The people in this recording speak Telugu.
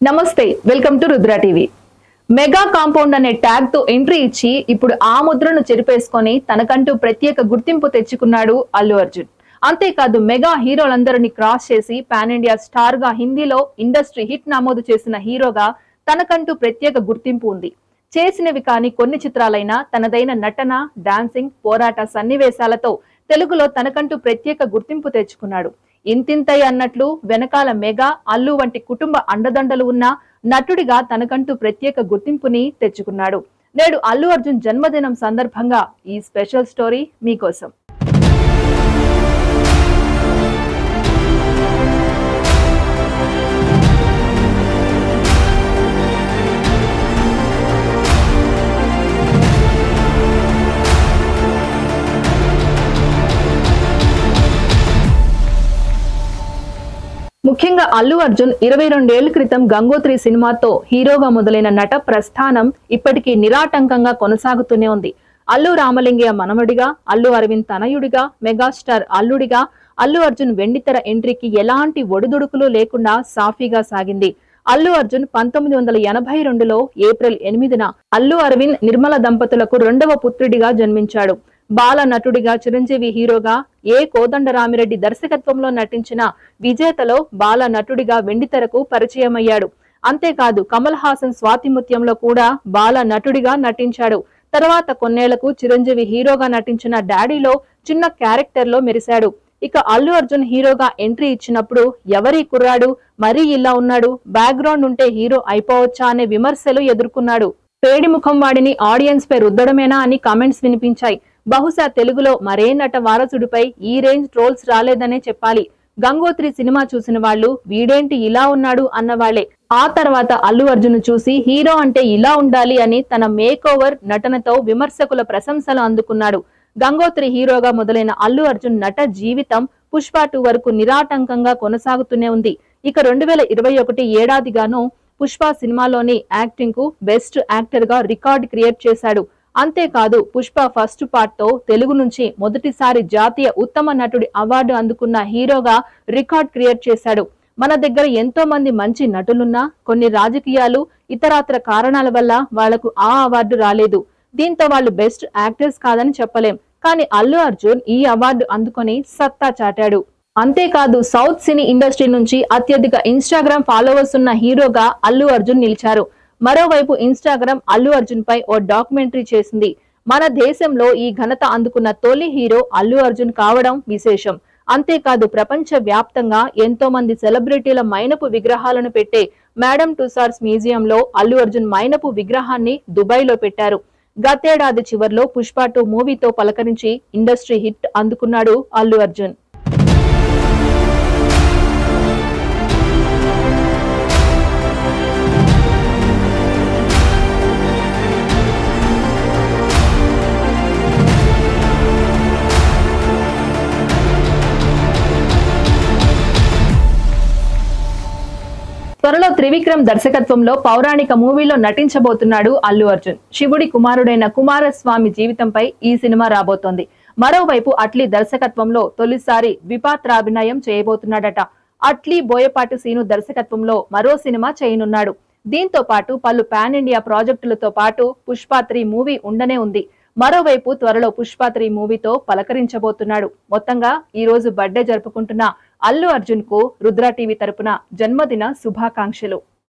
నమస్తే welcome to Rudra TV. Mega compound అనే ట్యాగ్ తో ఎంట్రీ ఇచ్చి ఇప్పుడు ఆ ముద్రను చెరిపేసుకొని తనకంటూ ప్రత్యేక గుర్తింపు తెచ్చుకున్నాడు అల్లు అర్జున్. అంతేకాదు మెగా హీరోలందరినీ క్రాస్ చేసి పాన్ ఇండియా స్టార్ గా హిందీలో ఇండస్ట్రీ హిట్ నమోదు చేసిన హీరోగా తనకంటూ ప్రత్యేక గుర్తింపు ఉంది. చేసినవి కాని కొన్ని చిత్రాలైనా తనదైన నటన, డాన్సింగ్, పోరాట సన్నివేశాలతో తెలుగులో తనకంటూ ప్రత్యేక గుర్తింపు తెచ్చుకున్నాడు. ఇంతింతై అన్నట్లు వెనకాల మెగా, అల్లు వంటి కుటుంబ అండదండలు ఉన్న నటుడిగా తనకంటూ ప్రత్యేక గుర్తింపుని తెచ్చుకున్నాడు. నేడు అల్లు అర్జున్ జన్మదినం సందర్భంగా ఈ స్పెషల్ స్టోరీ మీకోసం. ముఖ్యంగా అల్లు అర్జున్ 22 ఏళ్ల క్రితం గంగోత్రి సినిమాతో హీరోగా మొదలైన నట ప్రస్థానం ఇప్పటికీ నిరాటంకంగా కొనసాగుతూనే ఉంది. అల్లు రామలింగయ్య మనవడిగా, అల్లు అరవింద్ తనయుడిగా, మెగాస్టార్ అల్లుడిగా అల్లు అర్జున్ వెండితెర ఎంట్రీకి ఎలాంటి ఒడిదుడుకులు లేకుండా సాఫీగా సాగింది. అల్లు అర్జున్ 1982లో ఏప్రిల్ 8న అల్లు అరవింద్, నిర్మల దంపతులకు 2వ పుత్రుడిగా జన్మించాడు. బాల నటుడిగా చిరంజీవి హీరోగా, ఏ కోదండరామిరెడ్డి దర్శకత్వంలో నటించిన విజేతలో బాల నటుడిగా వెండితెరకు పరిచయమయ్యాడు. అంతేకాదు కమల్ హాసన్ స్వాతిముత్యంలో కూడా బాల నటుడిగా నటించాడు. తర్వాత కొన్నేళ్లకు చిరంజీవి హీరోగా నటించిన డాడీలో చిన్న క్యారెక్టర్ లో మెరిశాడు. ఇక అల్లు అర్జున్ హీరోగా ఎంట్రీ ఇచ్చినప్పుడు ఎవరి కుర్రాడు మరీ ఇలా ఉన్నాడు, బ్యాక్గ్రౌండ్ ఉంటే హీరో అయిపోవచ్చా అనే విమర్శలు ఎదుర్కొన్నాడు. పేడి ముఖం వాడిని ఆడియన్స్ పై రుద్దడమేనా అని కామెంట్స్ వినిపించాయి. బహుశా తెలుగులో మరే నట వారసుడిపై ఈ రేంజ్ ట్రోల్స్ రాలేదనే చెప్పాలి. గంగోత్రి సినిమా చూసిన వాళ్ళు వీడేంటి ఇలా ఉన్నాడు అన్నవాళ్లే. ఆ తర్వాత అల్లు అర్జున్ చూసి హీరో అంటే ఇలా ఉండాలి అని తన మేక్ ఓవర్ నటనతో విమర్శకుల ప్రశంసలు అందుకున్నాడు. గంగోత్రి హీరోగా మొదలైన అల్లు అర్జున్ నట జీవితం పుష్ప 2 వరకు నిరాటంకంగా కొనసాగుతూనే ఉంది. ఇక 2021 ఏడాదిగాను పుష్ప సినిమాలోని యాక్టింగ్ కు బెస్ట్ యాక్టర్ గా రికార్డ్ క్రియేట్ చేశాడు. అంతేకాదు పుష్ప ఫస్ట్ పార్ట్ తో తెలుగు నుంచి మొదటిసారి జాతీయ ఉత్తమ నటుడి అవార్డు అందుకున్న హీరోగా రికార్డ్ క్రియేట్ చేశాడు. మన దగ్గర ఎంతో మంది మంచి నటులున్నా కొన్ని రాజకీయాలు, ఇతరాతర కారణాల వల్ల వాళ్లకు ఆ అవార్డు రాలేదు. దీంతో వాళ్ళు బెస్ట్ యాక్టర్స్ కాదని చెప్పలేం. కానీ అల్లు అర్జున్ ఈ అవార్డు అందుకొని సత్తా చాటాడు. అంతేకాదు సౌత్ సినీ ఇండస్ట్రీ నుంచి అత్యధిక ఇన్స్టాగ్రామ్ ఫాలోవర్స్ ఉన్న హీరోగా అల్లు అర్జున్ నిలిచారు. మరోవైపు ఇన్స్టాగ్రామ్ అల్లు అర్జున్ పై ఓ డాక్యుమెంటరీ చేసింది. మన దేశంలో ఈ ఘనత అందుకున్న తొలి హీరో అల్లు అర్జున్ కావడం విశేషం. అంతేకాదు ప్రపంచ వ్యాప్తంగా ఎంతో మంది సెలబ్రిటీల మైనపు విగ్రహాలను పెట్టే మేడమ్ టుసాడ్స్ మ్యూజియంలో అల్లు అర్జున్ మైనపు విగ్రహాన్ని దుబాయ్ లో పెట్టారు. గతేడాది చివర్లో పుష్ప 2 మూవీతో పలకరించి ఇండస్ట్రీ హిట్ అందుకున్నాడు అల్లు అర్జున్. త్వరలో త్రివిక్రమ్ దర్శకత్వంలో పౌరాణిక మూవీలో నటించబోతున్నాడు అల్లు అర్జున్. శివుడి కుమారుడైన కుమారస్వామి జీవితంపై ఈ సినిమా రాబోతోంది. మరోవైపు అట్లీ దర్శకత్వంలో తొలిసారి ద్విపాత్రాభినయం చేయబోతున్నాడట. అట్లీ బోయపాటి సీను దర్శకత్వంలో మరో సినిమా చేయనున్నాడు. దీంతో పాటు పలు పాన్ ఇండియా ప్రాజెక్టులతో పాటు పుష్ప 3 మూవీ ఉండనే ఉంది. మరోవైపు త్వరలో పుష్ప 3 మూవీతో పలకరించబోతున్నాడు. మొత్తంగా ఈ రోజు బర్త్డే జరుపుకుంటున్న అల్లు అర్జున్ కు రుద్ర టీవీ తరపున జన్మదిన శుభాకాంక్షలు.